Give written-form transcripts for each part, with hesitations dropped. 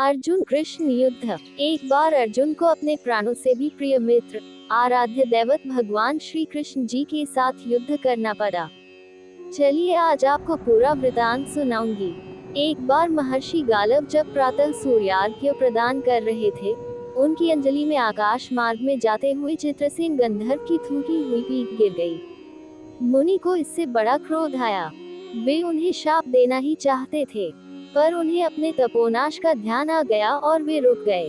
अर्जुन कृष्ण युद्ध। एक बार अर्जुन को अपने प्राणों से भी प्रिय मित्र, आराध्य दैवत भगवान श्री कृष्ण जी के साथ युद्ध करना पड़ा। चलिए आज आपको पूरा वृतांत सुनाऊंगी। एक बार महर्षि गालव जब प्रातः सूर्यार्घ्य प्रदान कर रहे थे, उनकी अंजलि में आकाश मार्ग में जाते हुए चित्रसेन गंधर्व की थूकी हुई पीठ गिर गई। मुनि को इससे बड़ा क्रोध आया। वे उन्हें शाप देना ही चाहते थे, पर उन्हें अपने तपोनाश का ध्यान आ गया और वे रुक गए।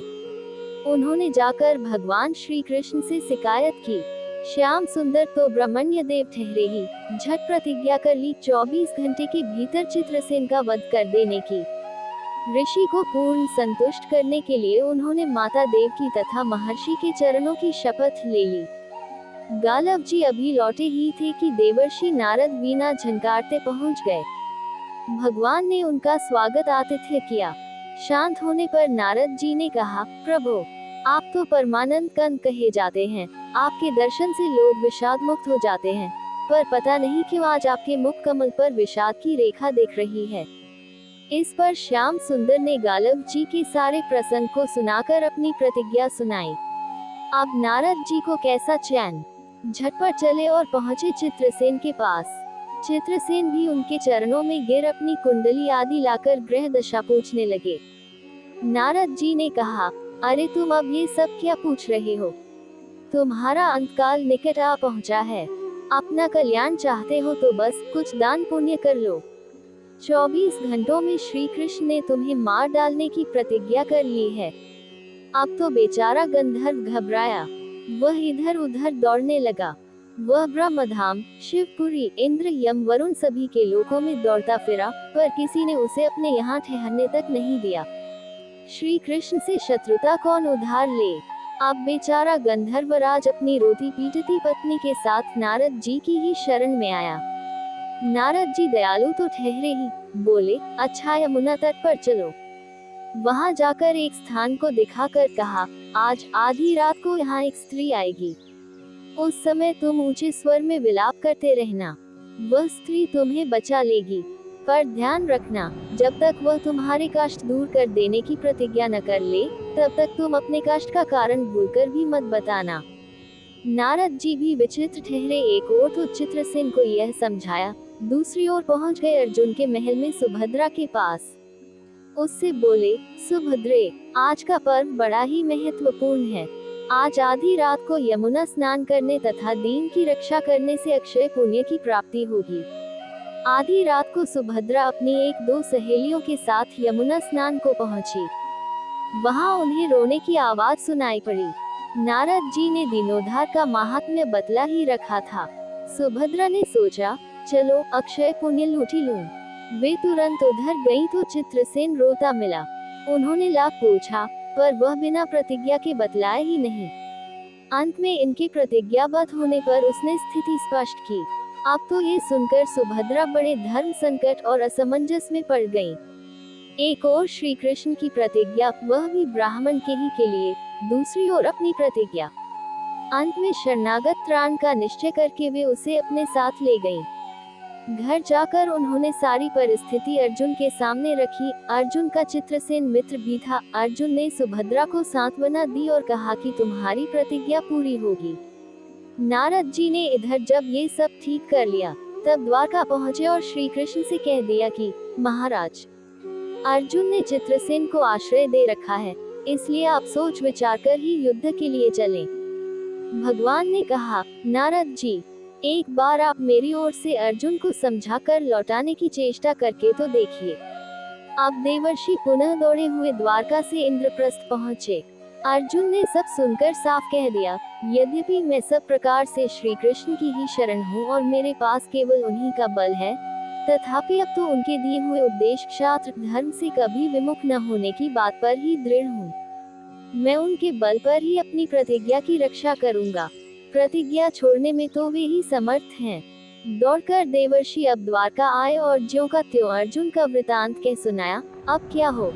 उन्होंने जाकर भगवान श्री कृष्ण से शिकायत की। श्याम सुंदर तो ब्रह्मण्य देव ठहरे ही, झट प्रतिज्ञा कर ली 24 घंटे के भीतर चित्रसेन का वध कर देने की। ऋषि को पूर्ण संतुष्ट करने के लिए उन्होंने माता देवकी तथा महर्षि के चरणों की शपथ ले ली। गालव जी अभी लौटे ही थे कि देवर्षि नारद वीणा झनकारते पहुंच गए। भगवान ने उनका स्वागत आतिथ्य किया। शांत होने पर नारद जी ने कहा, प्रभु, आप तो परमानंद कंद कहे जाते हैं। आपके दर्शन से लोग विषाद मुक्त हो जाते हैं, पर पता नहीं क्यों आज आपके मुख कमल पर विषाद की रेखा दिख रही है। इस पर श्याम सुंदर ने गालव जी के सारे प्रसंग को सुनाकर अपनी प्रतिज्ञा सुनाई। अब नारद जी को कैसा चैन। झटपट चले और पहुंचे चित्रसेन के पास। चित्रसेन भी उनके चरणों में गिर अपनी कुंडली आदि लाकर ग्रह दशा पूछने लगे। नारद जी ने कहा, अरे तुम अब ये सब क्या पूछ रहे हो? तुम्हारा अंतकाल निकट आ पहुंचा है। अपना कल्याण चाहते हो तो बस कुछ दान पुण्य कर लो। 24 घंटों में श्री कृष्ण ने तुम्हें मार डालने की प्रतिज्ञा कर ली है। अब तो बेचारा गंधर्व घबराया। वह इधर उधर दौड़ने लगा। वह ब्रह्मधाम, शिवपुरी, इंद्र, यम, वरुण सभी के लोकों में दौड़ता फिरा, पर किसी ने उसे अपने यहाँ ठहरने तक नहीं दिया। श्री कृष्ण से शत्रुता कौन उधार ले। अब बेचारा गंधर्वराज अपनी रोती पीटती पत्नी के साथ नारद जी की ही शरण में आया। नारद जी दयालु तो ठहरे ही, बोले, अच्छा यमुना तट पर चलो। वहां जाकर एक स्थान को दिखाकर कहा, आज आधी रात को यहाँ एक स्त्री आएगी। उस समय तुम ऊंचे स्वर में विलाप करते रहना। वह स्त्री तुम्हें बचा लेगी, पर ध्यान रखना, जब तक वह तुम्हारे कष्ट दूर कर देने की प्रतिज्ञा न कर ले, तब तक तुम अपने कष्ट का कारण भूलकर भी मत बताना। नारद जी भी विचित्र ठहरे। एक ओर तो चित्रसेन को यह समझाया, दूसरी ओर पहुंच गए अर्जुन के महल में सुभद्रा के पास। उससे बोले, सुभद्रे, आज का पर्व बड़ा ही महत्वपूर्ण है। आज आधी रात को यमुना स्नान करने तथा दीन की रक्षा करने से अक्षय पुण्य की प्राप्ति होगी। आधी रात को सुभद्रा अपनी 1-2 सहेलियों के साथ यमुना स्नान को पहुंची। वहां उन्हें रोने की आवाज सुनाई पड़ी। नारद जी ने दीनोद्धार का महात्म्य बतला ही रखा था। सुभद्रा ने सोचा, चलो अक्षय पुण्य लूटी लूं। वे तुरंत उधर गईं तो चित्रसेन रोता मिला। उन्होंने लाख पूछा, पर वह बिना प्रतिज्ञा के बतलाए ही नहीं। अंत में इनके प्रतिज्ञाबद्ध होने पर उसने स्थिति स्पष्ट की। अब तो ये सुनकर सुभद्रा बड़े धर्म संकट और असमंजस में पड़ गईं। एक ओर श्री कृष्ण की प्रतिज्ञा, वह भी ब्राह्मण के ही के लिए, दूसरी ओर अपनी प्रतिज्ञा। अंत में शरणागत त्राण का निश्चय करके वे उसे अपने साथ ले गईं। घर जाकर उन्होंने सारी परिस्थिति अर्जुन के सामने रखी। अर्जुन का चित्रसेन मित्र भी था। अर्जुन ने सुभद्रा को सांत्वना दी और कहा कि तुम्हारी प्रतिज्ञा पूरी होगी। नारद जी ने इधर जब ये सब ठीक कर लिया, तब द्वारका पहुंचे और श्री कृष्ण से कह दिया कि महाराज, अर्जुन ने चित्रसेन को आश्रय दे रखा है, इसलिए आप सोच विचार कर ही युद्ध के लिए चलें। भगवान ने कहा, नारद जी, एक बार आप मेरी ओर से अर्जुन को समझाकर लौटाने की चेष्टा करके तो देखिए। अब देवर्षि पुनः दौड़े हुए द्वारका से इंद्रप्रस्थ पहुंचे। अर्जुन ने सब सुनकर साफ कह दिया, यद्यपि मैं सब प्रकार से श्री कृष्ण की ही शरण हूँ और मेरे पास केवल उन्हीं का बल है, तथापि अब तो उनके दिए हुए उपदेश शास्त्र धर्म से कभी विमुख न होने की बात पर ही दृढ़ हूँ। मैं उनके बल पर ही अपनी प्रतिज्ञा की रक्षा करूँगा। प्रतिज्ञा छोड़ने में तो वे ही समर्थ हैं। दौड़कर देवर्षि अब द्वारका आए और ज्यों का त्यों अर्जुन का वृतांत कह सुनाया। अब क्या हो।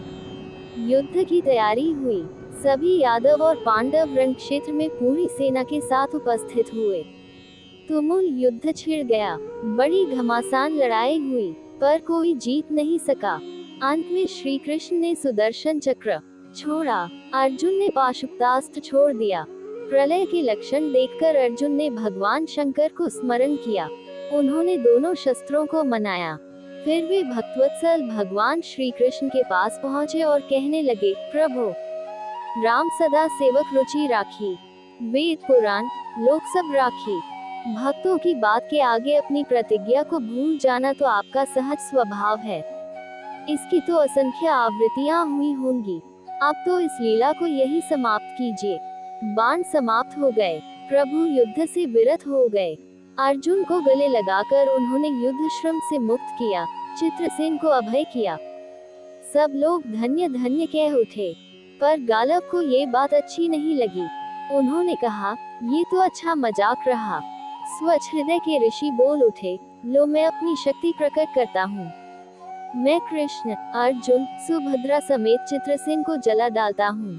युद्ध की तैयारी हुई। सभी यादव और पांडव रण क्षेत्र में पूरी सेना के साथ उपस्थित हुए। तुमुल युद्ध छिड़ गया। बड़ी घमासान लड़ाई हुई, पर कोई जीत नहीं सका। अंत में श्री कृष्ण ने सुदर्शन चक्र छोड़ा, अर्जुन ने पाशुपतास्त्र छोड़ दिया। प्रलय के लक्षण देखकर अर्जुन ने भगवान शंकर को स्मरण किया। उन्होंने दोनों शस्त्रों को मनाया। फिर वे भक्तवत्सल भगवान श्री कृष्ण के पास पहुँचे और कहने लगे, प्रभु राम सदा सेवक रुचि राखी, वेद पुराण लोक सब राखी। भक्तों की बात के आगे अपनी प्रतिज्ञा को भूल जाना तो आपका सहज स्वभाव है। इसकी तो असंख्य आवृत्तियां हुई होंगी। अब तो इस लीला को यही समाप्त कीजिए। बाण समाप्त हो गए, प्रभु युद्ध से विरत हो गए। अर्जुन को गले लगाकर उन्होंने युद्ध श्रम से मुक्त किया, चित्रसेन को अभय किया। सब लोग धन्य धन्य कह उठे, पर गालव को ये बात अच्छी नहीं लगी। उन्होंने कहा, ये तो अच्छा मजाक रहा। स्वच्छ हृदय के ऋषि बोल उठे, लो मैं अपनी शक्ति प्रकट करता हूँ। मैं कृष्ण, अर्जुन, सुभद्रा समेत चित्रसेन को जला डालता हूँ।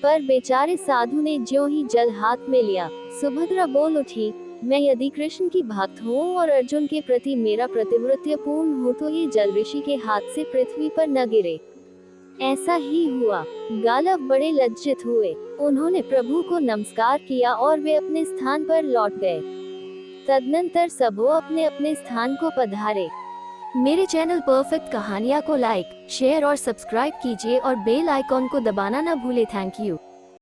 पर बेचारे साधु ने ज्यों ही जल हाथ में लिया, सुभद्रा बोल उठी, मैं यदि कृष्ण की भक्त हूँ और अर्जुन के प्रति मेरा प्रतिव्रत्य पूर्ण हो तो ये जल ऋषि के हाथ से पृथ्वी पर न गिरे। ऐसा ही हुआ। गालव बड़े लज्जित हुए। उन्होंने प्रभु को नमस्कार किया और वे अपने स्थान पर लौट गए। तदनंतर सबों अपने अपने स्थान को पधारे। मेरे चैनल परफेक्ट कहानियाँ को लाइक, शेयर और सब्सक्राइब कीजिए और बेल आइकॉन को दबाना न भूले। Thank you.